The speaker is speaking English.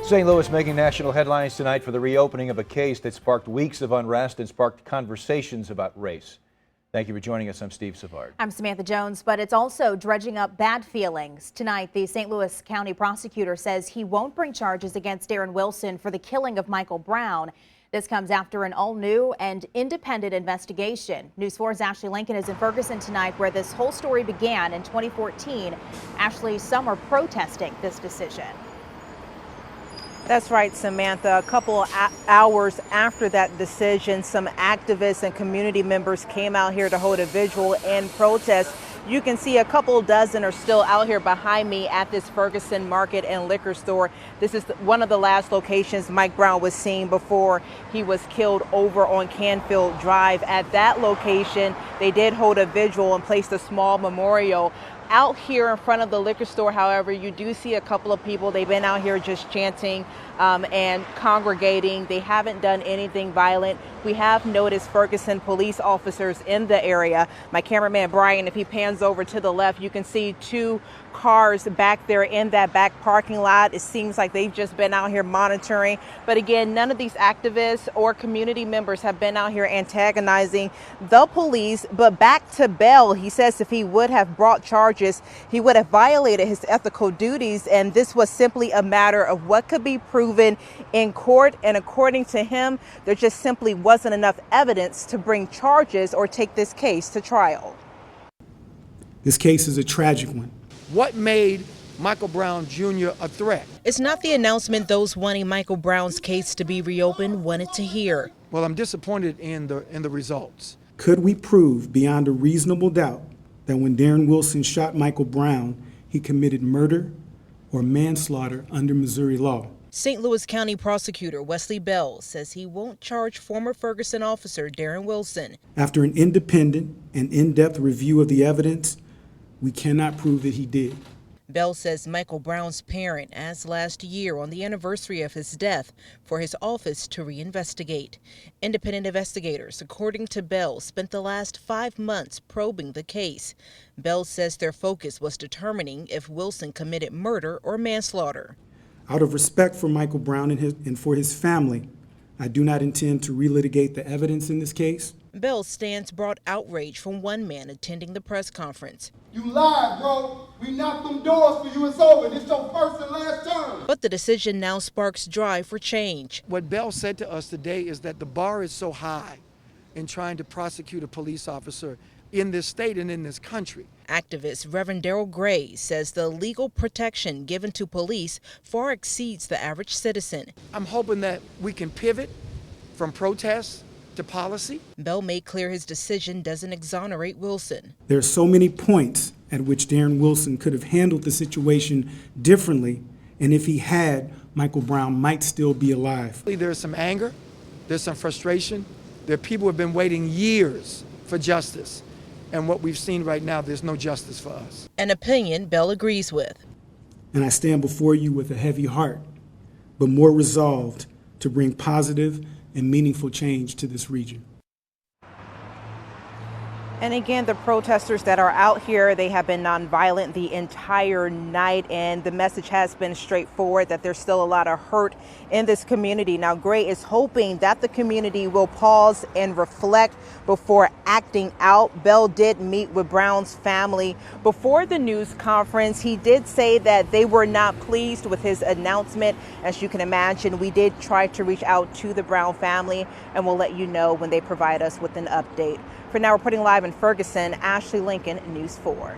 St. Louis making national headlines tonight for the reopening of a case that sparked weeks of unrest and sparked conversations about race. Thank you for joining us. I'm Steve Savard. I'm Samantha Jones, but it's also dredging up bad feelings. Tonight, the St. Louis County Prosecutor says he won't bring charges against Darren Wilson for the killing of Michael Brown. This comes after an all-new and independent investigation. News 4's Ashley Lincoln is in Ferguson tonight, where this whole story began in 2014. Ashley, some are protesting this decision. That's right, Samantha. A couple of hours after that decision, some activists and community members came out here to hold a vigil and protest. You can see a couple dozen are still out here behind me at this Ferguson Market and Liquor Store. This is one of the last locations Mike Brown was seen before he was killed over on Canfield Drive. At that location, they did hold a vigil and placed a small memorial. Out here in front of the liquor store, however, you do see a couple of people. They've been out here just chanting and congregating. They haven't done anything violent. We have noticed Ferguson police officers in the area. My cameraman Brian, if he pans over to the left, you can see two cars back there in that back parking lot. It seems like they've just been out here monitoring. But again, none of these activists or community members have been out here antagonizing the police. But back to Bell, he says if he would have brought charges, he would have violated his ethical duties. And this was simply a matter of what could be proven in court. And according to him, there just simply wasn't enough evidence to bring charges or take this case to trial. This case is a tragic one. What made Michael Brown Jr. a threat? It's not the announcement those wanting Michael Brown's case to be reopened wanted to hear. Well, I'm disappointed in the results. Could we prove beyond a reasonable doubt that when Darren Wilson shot Michael Brown, he committed murder or manslaughter under Missouri law? St. Louis County Prosecutor Wesley Bell says he won't charge former Ferguson Officer Darren Wilson. After an independent and in-depth review of the evidence, we cannot prove that he did. Bell says Michael Brown's parent asked last year on the anniversary of his death for his office to reinvestigate. Independent investigators, according to Bell, spent the last 5 months probing the case. Bell says their focus was determining if Wilson committed murder or manslaughter. Out of respect for Michael Brown and for his family, I do not intend to relitigate the evidence in this case. Bell's stance brought outrage from one man attending the press conference. You lied, bro. We knocked them doors for you. It's over. This your first and last term. But the decision now sparks drive for change. What Bell said to us today is that the bar is so high in trying to prosecute a police officer in this state and in this country. Activist Reverend Darrell Gray says the legal protection given to police far exceeds the average citizen. I'm hoping that we can pivot from protests to policy. Bell made clear his decision doesn't exonerate Wilson. There are so many points at which Darren Wilson could have handled the situation differently, and if he had, Michael Brown might still be alive. There's some anger, there's some frustration. There are people who have been waiting years for justice. And what we've seen right now, there's no justice for us. An opinion Bell agrees with. And I stand before you with a heavy heart, but more resolved to bring positive and meaningful change to this region. And again, the protesters that are out here, they have been nonviolent the entire night, and the message has been straightforward that there's still a lot of hurt in this community. Now, Gray is hoping that the community will pause and reflect before acting out. Bell did meet with Brown's family before the news conference. He did say that they were not pleased with his announcement. As you can imagine, we did try to reach out to the Brown family, and we'll let you know when they provide us with an update. For now, reporting live in Ferguson, Ashley Lincoln, News 4.